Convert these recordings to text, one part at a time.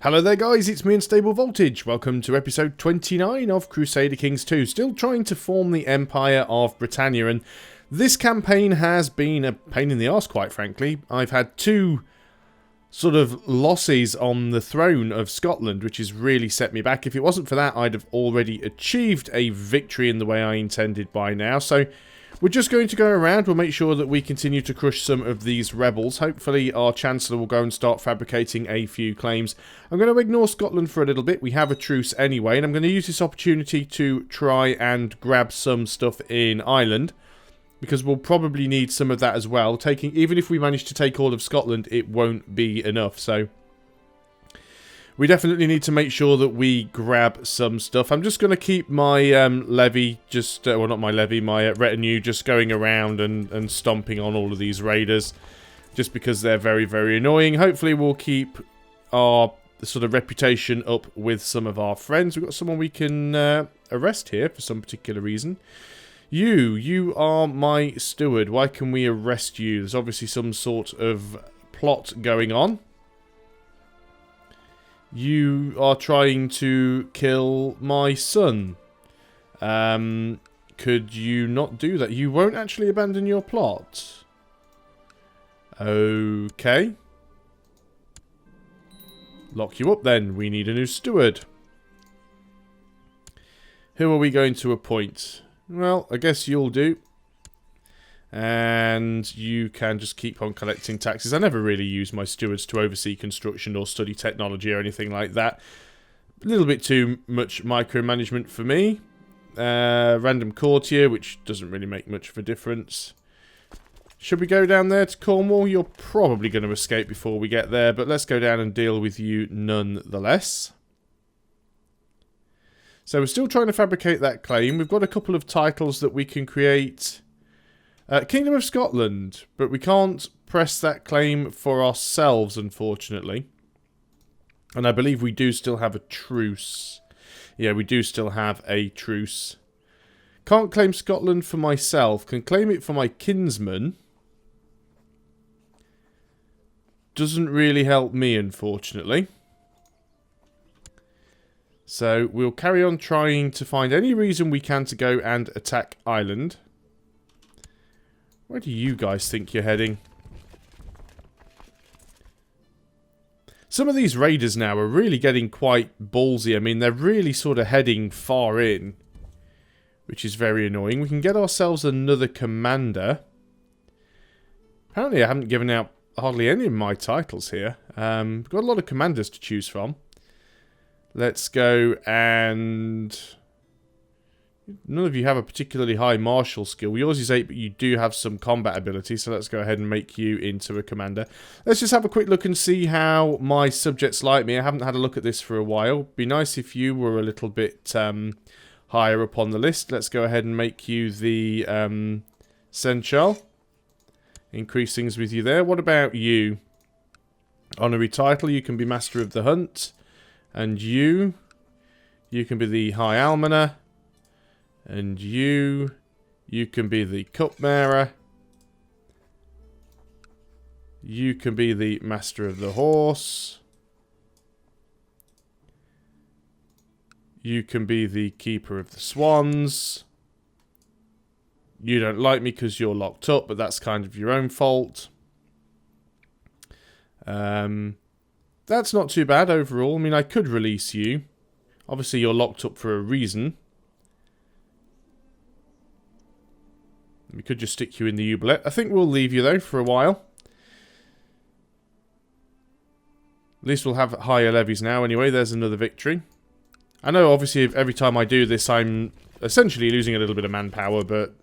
Hello there guys, it's me Unstable Voltage. Welcome to episode 29 of Crusader Kings 2. Still trying to form the Empire of Britannia, and this campaign has been a pain in the arse, quite frankly. I've had two sort of losses on the throne of Scotland, which has really set me back. If it wasn't for that, I'd have already achieved a victory in the way I intended by now. So we're just going to go around. We'll make sure that we continue to crush some of these rebels. Hopefully our Chancellor will go and start fabricating a few claims. I'm going to ignore Scotland for a little bit. We have a truce anyway, and I'm going to use this opportunity to try and grab some stuff in Ireland, because we'll probably need some of that as well. Even if we manage to take all of Scotland, it won't be enough. So we definitely need to make sure that we grab some stuff. I'm just going to keep my levy, well, not my levy, my retinue just going around and stomping on all of these raiders, just because they're very, very annoying. Hopefully we'll keep our sort of reputation up with some of our friends. We've got someone we can arrest here for some particular reason. You are my steward. Why can we arrest you? There's obviously some sort of plot going on. You are trying to kill my son. Could you not do that? You won't actually abandon your plot. Okay. Lock you up then. We need a new steward. Who are we going to appoint? Well, I guess you'll do. And you can just keep on collecting taxes. I never really use my stewards to oversee construction or study technology or anything like that. A little bit too much micromanagement for me. Random courtier, which doesn't really make much of a difference. Should we go down there to Cornwall? You're probably going to escape before we get there, but let's go down and deal with you nonetheless. So we're still trying to fabricate that claim. We've got a couple of titles that we can create. Kingdom of Scotland, but we can't press that claim for ourselves, unfortunately. And I believe we do still have a truce. Yeah, we do still have a truce. Can't claim Scotland for myself. Can claim it for my kinsman. Doesn't really help me, unfortunately. So we'll carry on trying to find any reason we can to go and attack Ireland. Where do you guys think you're heading? Some of these raiders now are really getting quite ballsy. I mean, they're really sort of heading far in, which is very annoying. We can get ourselves another commander. Apparently I haven't given out hardly any of my titles here. We've got a lot of commanders to choose from. Let's go and... None of you have a particularly high martial skill. Yours is 8, but you do have some combat ability, so let's go ahead and make you into a commander. Let's just have a quick look and see how my subjects like me. I haven't had a look at this for a while. Be nice if you were a little bit higher up on the list. Let's go ahead and make you the Seneschal. Increase things with you there. What about you? Honorary title, you can be Master of the Hunt. And you can be the High Almoner. And you can be the cupbearer. You can be the master of the horse. You can be the keeper of the swans. You don't like me because you're locked up, but that's kind of your own fault. That's not too bad overall. I mean, I could release you. Obviously, you're locked up for a reason. We could just stick you in the oubliette. I think we'll leave you, though, for a while. At least we'll have higher levies now, anyway. There's another victory. I know, obviously, every time I do this, I'm essentially losing a little bit of manpower, but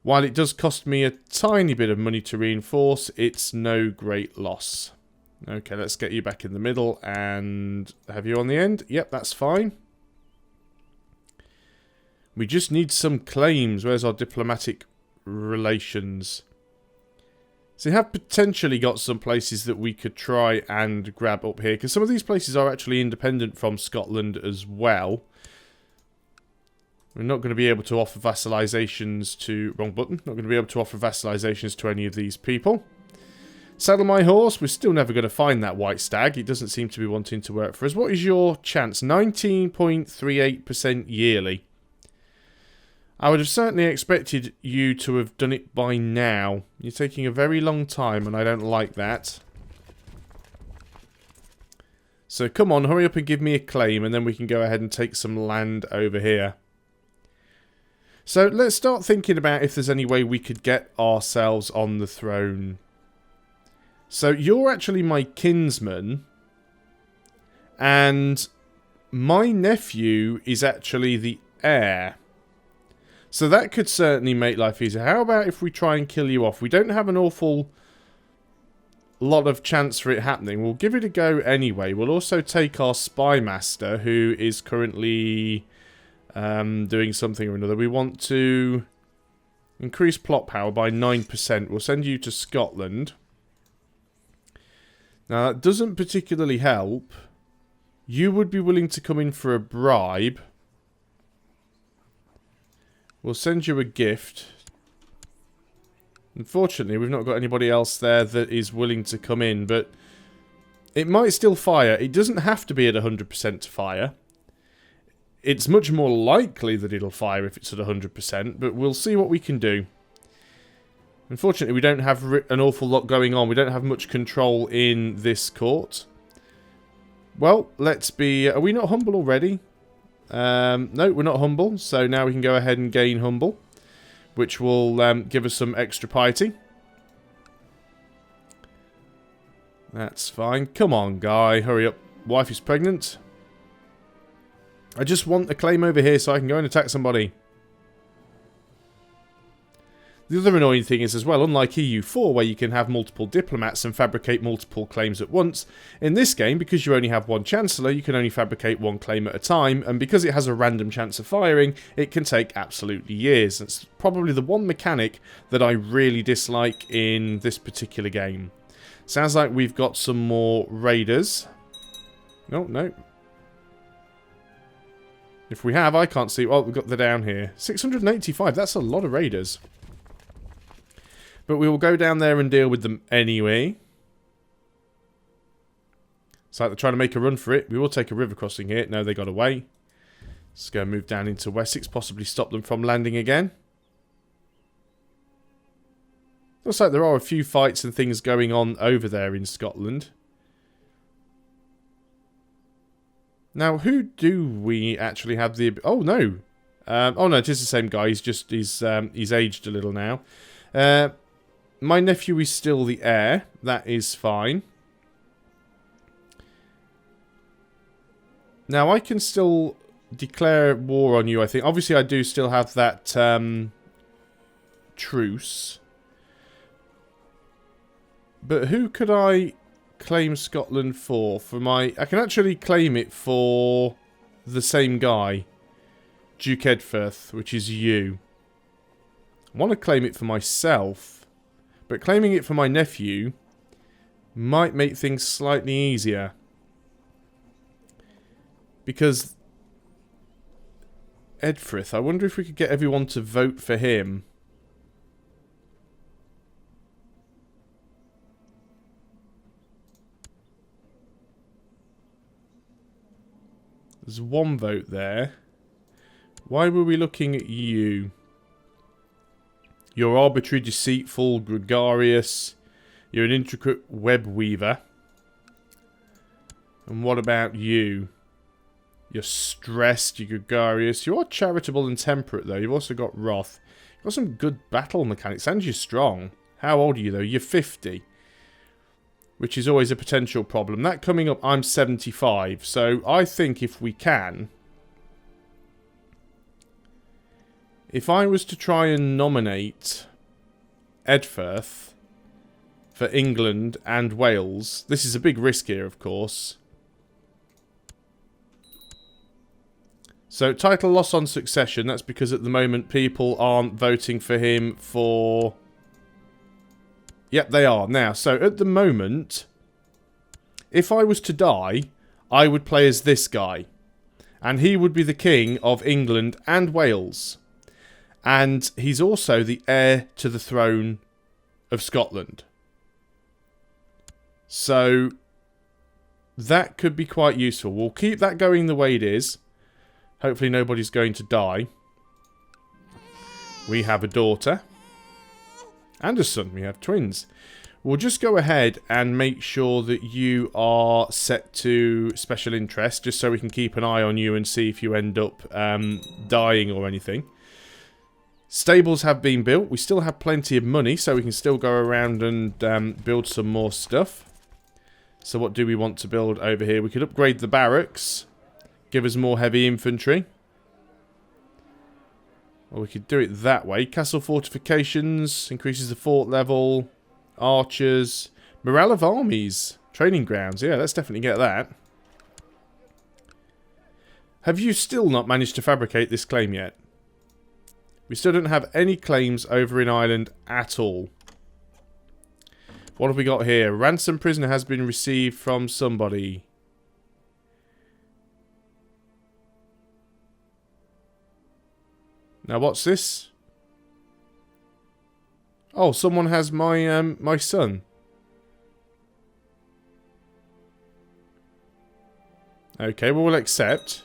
while it does cost me a tiny bit of money to reinforce, it's no great loss. Okay, let's get you back in the middle and have you on the end. Yep, that's fine. We just need some claims. Where's our diplomatic relations? So we have potentially got some places that we could try and grab up here, because some of these places are actually independent from Scotland as well. We're not going to be able to offer vassalizations to... Wrong button. Not going to be able to offer vassalizations to any of these people. Saddle my horse. We're still never going to find that white stag. It doesn't seem to be wanting to work for us. What is your chance? 19.38% yearly. I would have certainly expected you to have done it by now. You're taking a very long time, and I don't like that. So come on, hurry up and give me a claim, and then we can go ahead and take some land over here. So let's start thinking about if there's any way we could get ourselves on the throne. So you're actually my kinsman, and my nephew is actually the heir. So that could certainly make life easier. How about if we try and kill you off? We don't have an awful lot of chance for it happening. We'll give it a go anyway. We'll also take our spy master, who is currently doing something or another. We want to increase plot power by 9%. We'll send you to Scotland. Now, that doesn't particularly help. You would be willing to come in for a bribe. We'll send you a gift. Unfortunately, we've not got anybody else there that is willing to come in, but it might still fire. It doesn't have to be at 100% to fire. It's much more likely that it'll fire if it's at 100%, but we'll see what we can do. Unfortunately, we don't have an awful lot going on. We don't have much control in this court. Well, let's be... Are we not humble already? No, we're not humble, so now we can go ahead and gain humble, which will give us some extra piety. That's fine. Come on, guy. Hurry up. Wife is pregnant. I just want a claim over here so I can go and attack somebody. The other annoying thing is as well, unlike EU4 where you can have multiple diplomats and fabricate multiple claims at once, in this game, because you only have one Chancellor, you can only fabricate one claim at a time, and because it has a random chance of firing, it can take absolutely years. It's probably the one mechanic that I really dislike in this particular game. Sounds like we've got some more raiders. Oh, no. If we have, I can't see. Well, we've got the down here. 685, that's a lot of raiders. But we will go down there and deal with them anyway. It's like they're trying to make a run for it. We will take a river crossing here. No, they got away. Let's go and move down into Wessex. Possibly stop them from landing again. Looks like there are a few fights and things going on over there in Scotland. Now, who do we actually have the... Oh, no. Oh, no, it is the same guy. He's aged a little now. My nephew is still the heir. That is fine. Now, I can still declare war on you, I think. Obviously, I do still have that truce. But who could I claim Scotland for? I can actually claim it for the same guy. Duke Edfirth, which is you. I want to claim it for myself. But claiming it for my nephew might make things slightly easier. Because Edfirth, I wonder if we could get everyone to vote for him. There's one vote there. Why were we looking at you? You're arbitrary, deceitful, gregarious. You're an intricate web weaver. And what about you? You're stressed, you're gregarious. You are charitable and temperate, though. You've also got wrath. You've got some good battle mechanics, and you're strong. How old are you, though? You're 50. Which is always a potential problem. That coming up, I'm 75. So I think if we can... If I was to try and nominate Edfirth for England and Wales, this is a big risk here, of course. So, title loss on succession, that's because at the moment people aren't voting for him for... Yep, they are. Now, so at the moment, if I was to die, I would play as this guy. And he would be the king of England and Wales. And he's also the heir to the throne of Scotland. So that could be quite useful. We'll keep that going the way it is. Hopefully nobody's going to die. We have a daughter. And a son. We have twins. We'll just go ahead and make sure that you are set to special interest, just so we can keep an eye on you and see if you end up dying or anything. Stables have been built. We still have plenty of money, so we can still go around and build some more stuff. So what do we want to build over here? We could upgrade the barracks, give us more heavy infantry. Or we could do it that way. Castle fortifications, increases the fort level, archers, morale of armies, training grounds. Yeah, let's definitely get that. Have you still not managed to fabricate this claim yet? We still don't have any claims over in Ireland at all. What have we got here? Ransom prisoner has been received from somebody. Now what's this? Oh, someone has my my son. Okay, well, we'll accept.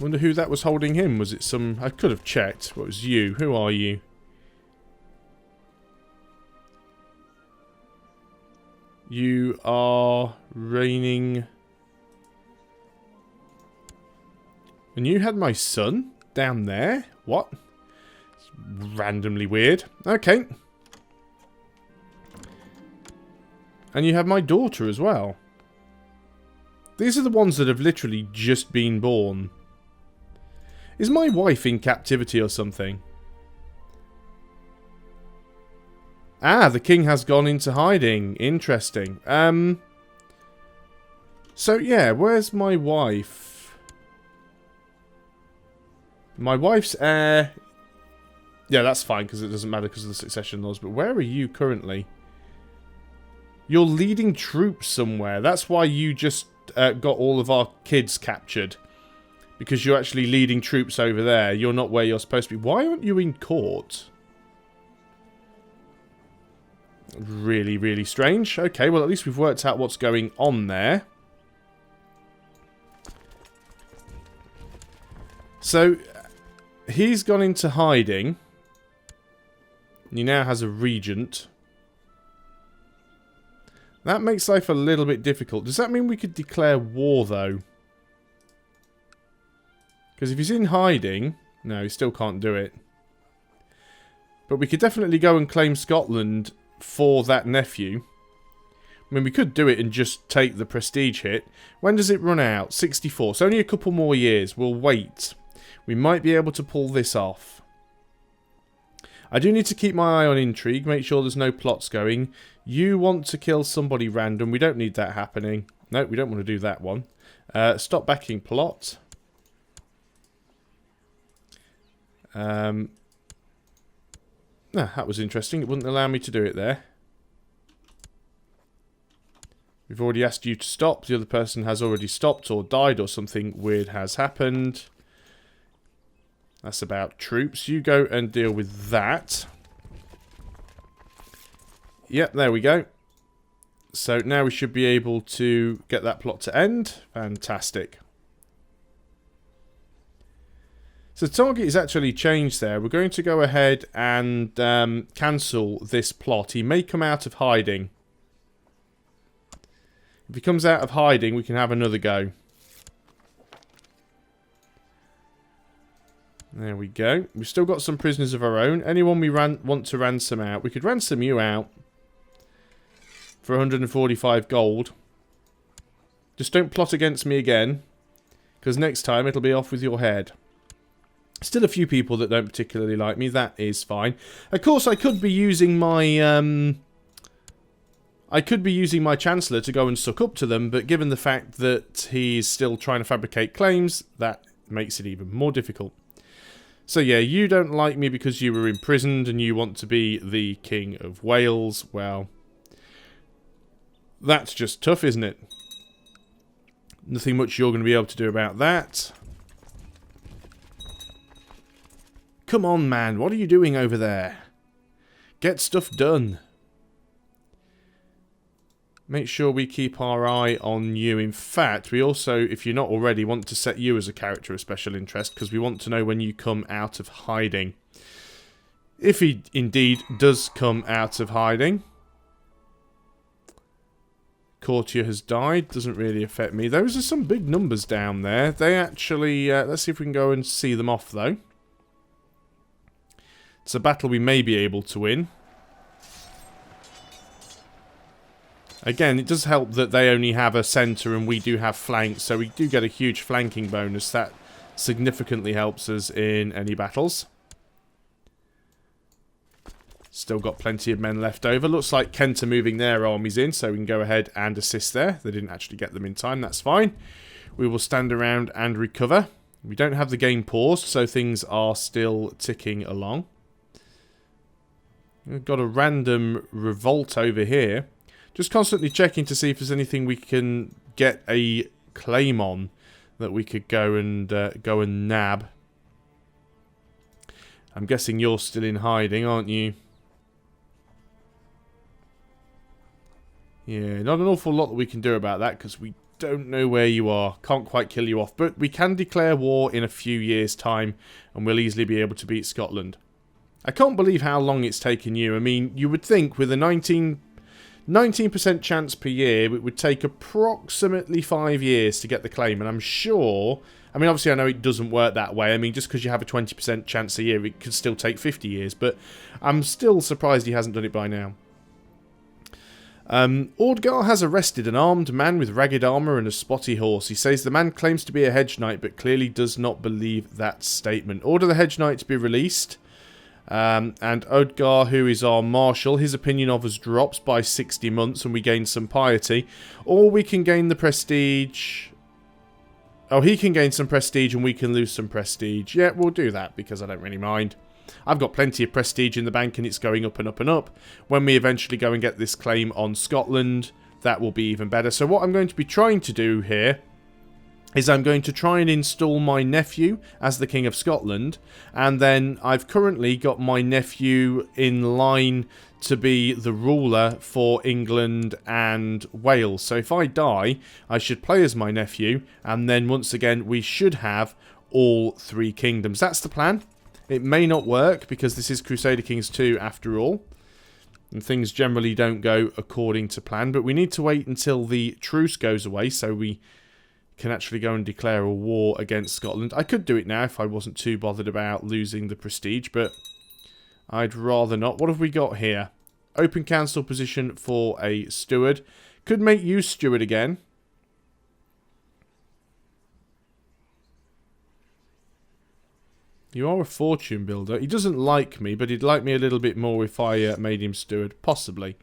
Wonder who that was holding him. Was it some... I could have checked. What was you? Who are you? You are reigning... And you had my son down there? What? It's randomly weird. Okay. And you have my daughter as well. These are the ones that have literally just been born. Is my wife in captivity or something? Ah, the king has gone into hiding. Interesting. So, yeah, where's my wife? My wife's heir... Yeah, that's fine, because it doesn't matter because of the succession laws. But where are you currently? You're leading troops somewhere. That's why you just got all of our kids captured. Because you're actually leading troops over there. You're not where you're supposed to be. Why aren't you in court? Really, really strange. Okay, well, at least we've worked out what's going on there. So... he's gone into hiding. He now has a regent. That makes life a little bit difficult. Does that mean we could declare war, though? Because if he's in hiding... No, he still can't do it. But we could definitely go and claim Scotland for that nephew. I mean, we could do it and just take the prestige hit. When does it run out? 64. So only a couple more years. We'll wait. We might be able to pull this off. I do need to keep my eye on intrigue. Make sure there's no plots going. You want to kill somebody random. We don't need that happening. No, we don't want to do that one. Stop backing plot. That was interesting. It wouldn't allow me to do it there. We've already asked you to stop. The other person has already stopped or died or something weird has happened. That's about troops. You go and deal with that. Yep, there we go. So now we should be able to get that plot to end. Fantastic. So the target is actually changed there. We're going to go ahead and cancel this plot. He may come out of hiding. If he comes out of hiding, we can have another go. There we go. We've still got some prisoners of our own. Anyone we want to ransom out. We could ransom you out for 145 gold. Just don't plot against me again, because next time it'll be off with your head. Still a few people that don't particularly like me. That is fine. Of course, I could be using my... I could be using my Chancellor to go and suck up to them, but given the fact that he's still trying to fabricate claims, that makes it even more difficult. So yeah, you don't like me because you were imprisoned and you want to be the King of Wales. Well, that's just tough, isn't it? Nothing much you're going to be able to do about that. Come on, man. What are you doing over there? Get stuff done. make sure we keep our eye on you. In fact, we also, if you're not already, want to set you as a character of special interest, because we want to know when you come out of hiding. If he indeed does come out of hiding. Courtier has died. Doesn't really affect me. Those are some big numbers down there. They actually... let's see if we can go and see them off, though. It's a battle we may be able to win. Again, it does help that they only have a centre and we do have flanks, so we do get a huge flanking bonus. That significantly helps us in any battles. Still got plenty of men left over. Looks like Kent are moving their armies in, so we can go ahead and assist there. They didn't actually get them in time, that's fine. We will stand around and recover. We don't have the game paused, so things are still ticking along. We've got a random revolt over here. Just constantly checking to see if there's anything we can get a claim on that we could go and nab. I'm guessing you're still in hiding, aren't you? Yeah, not an awful lot that we can do about that because we don't know where you are. Can't quite kill you off, but we can declare war in a few years' time and we'll easily be able to beat Scotland. I can't believe how long it's taken you. I mean, you would think with a 19% chance per year, it would take approximately 5 years to get the claim. And I'm sure... I mean, obviously, I know it doesn't work that way. I mean, just because you have a 20% chance a year, it could still take 50 years. But I'm still surprised he hasn't done it by now. Ordgar has arrested an armed man with ragged armour and a spotty horse. He says the man claims to be a hedge knight, but clearly does not believe that statement. Order the hedge knight to be released. And Odgar, who is our marshal, his opinion of us drops by 60 months and we gain some piety. Or we can gain the prestige... Oh, he can gain some prestige and we can lose some prestige. Yeah, we'll do that because I don't really mind. I've got plenty of prestige in the bank and it's going up and up and up. When we eventually go and get this claim on Scotland, that will be even better. So what I'm going to be trying to do here is I'm going to try and install my nephew as the King of Scotland, and then I've currently got my nephew in line to be the ruler for England and Wales. So if I die, I should play as my nephew, and then once again we should have all 3 kingdoms. That's the plan. It may not work because this is Crusader Kings 2 after all, and things generally don't go according to plan, but we need to wait until the truce goes away so we can actually go and declare a war against Scotland. I could do it now if I wasn't too bothered about losing the prestige, but I'd rather not. What have we got here? Open council position for a steward. Could make you steward again. You are a fortune builder. He doesn't like me, but he'd like me a little bit more if I made him steward. Possibly.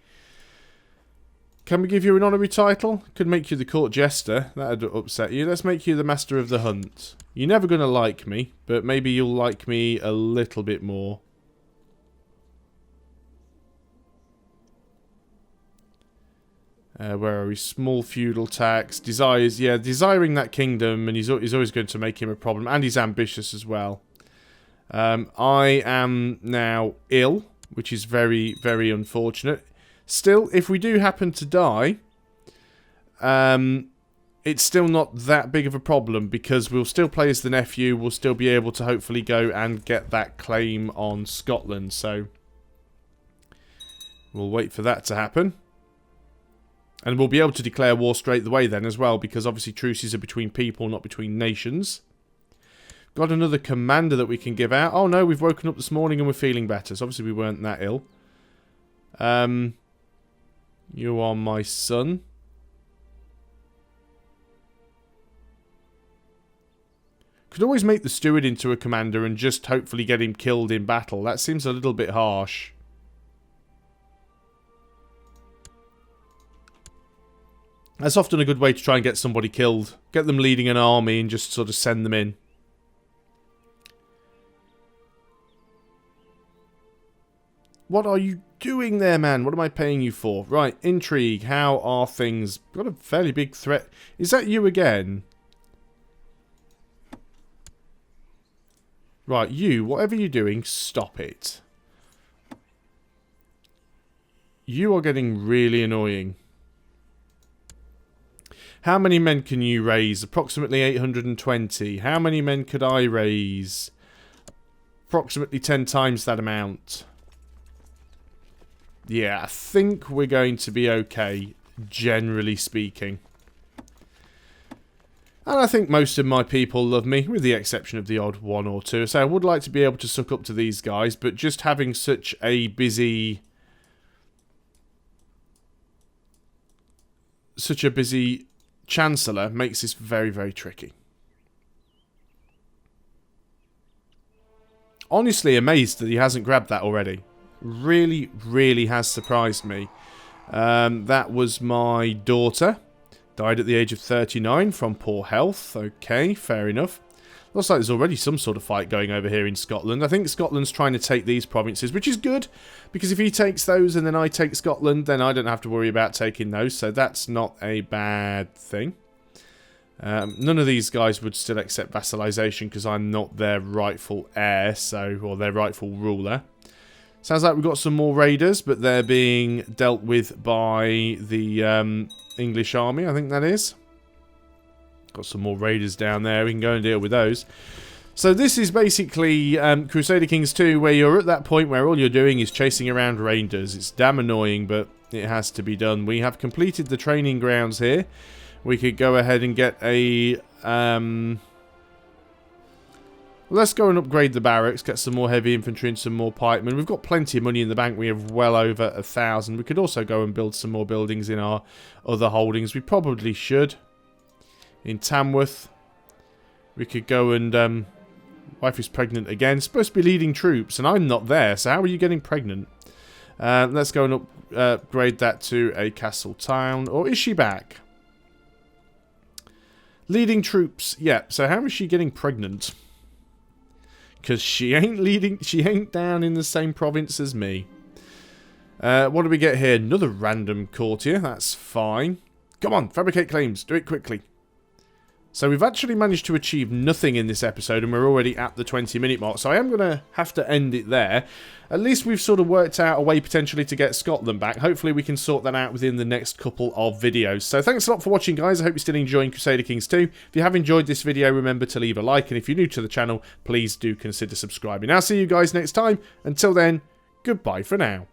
Can we give you an honorary title? Could make you the court jester. That'd upset you. Let's make you the master of the hunt. You're never going to like me, but maybe you'll like me a little bit more. Where are we? Small feudal tax. Desires. Yeah, desiring that kingdom, and he's always going to make him a problem. And he's ambitious as well. I am now ill, which is very, very unfortunate. Still, if we do happen to die, it's still not that big of a problem because we'll still play as the nephew. We'll still be able to hopefully go and get that claim on Scotland. So we'll wait for that to happen. And we'll be able to declare war straight away then as well because obviously truces are between people, not between nations. Got another commander that we can give out. Oh no, we've woken up this morning and we're feeling better. So obviously we weren't that ill. You are my son. Could always make the steward into a commander and just hopefully get him killed in battle. That seems a little bit harsh. That's often a good way to try and get somebody killed. Get them leading an army and just sort of send them in. What are you doing there, man? What am I paying you for? Right, intrigue. How are things? Got a fairly big threat. Is that you again? Right, you, whatever you're doing, stop it. You are getting really annoying. How many men can you raise? Approximately 820. How many men could I raise? Approximately 10 times that amount. Yeah, I think we're going to be okay, generally speaking. And I think most of my people love me, with the exception of the odd one or two. So I would like to be able to suck up to these guys, but just having such a busy Chancellor makes this very, very tricky. Honestly amazed that he hasn't grabbed that already. Really, really has surprised me. That was my daughter. Died at the age of 39 from poor health. Okay, fair enough. Looks like there's already some sort of fight going over here in Scotland. I think Scotland's trying to take these provinces, which is good. Because if he takes those and then I take Scotland, then I don't have to worry about taking those. So that's not a bad thing. None of these guys would still accept vassalization because I'm not their rightful heir, or their rightful ruler. Sounds like we've got some more raiders, but they're being dealt with by the English army, I think that is. Got some more raiders down there. We can go and deal with those. So this is basically Crusader Kings 2, where you're at that point where all you're doing is chasing around raiders. It's damn annoying, but it has to be done. We have completed the training grounds here. We could go ahead and get a... let's go and upgrade the barracks, get some more heavy infantry and some more pikemen. We've got plenty of money in the bank. We have well over 1,000. We could also go and build some more buildings in our other holdings. We probably should. In Tamworth, we could go and... wife is pregnant again. Supposed to be leading troops, and I'm not there, so how are you getting pregnant? Let's go and upgrade that to a castle town. Or is she back? Leading troops. Yeah, so how is she getting pregnant? Because she ain't down in the same province as me. What do we get here? Another random courtier. That's fine. Come on, fabricate claims. Do it quickly. So we've actually managed to achieve nothing in this episode, and we're already at the 20-minute mark. So I am going to have to end it there. At least we've sort of worked out a way potentially to get Scotland back. Hopefully we can sort that out within the next couple of videos. So thanks a lot for watching, guys. I hope you're still enjoying Crusader Kings 2. If you have enjoyed this video, remember to leave a like. And if you're new to the channel, please do consider subscribing. I'll see you guys next time. Until then, goodbye for now.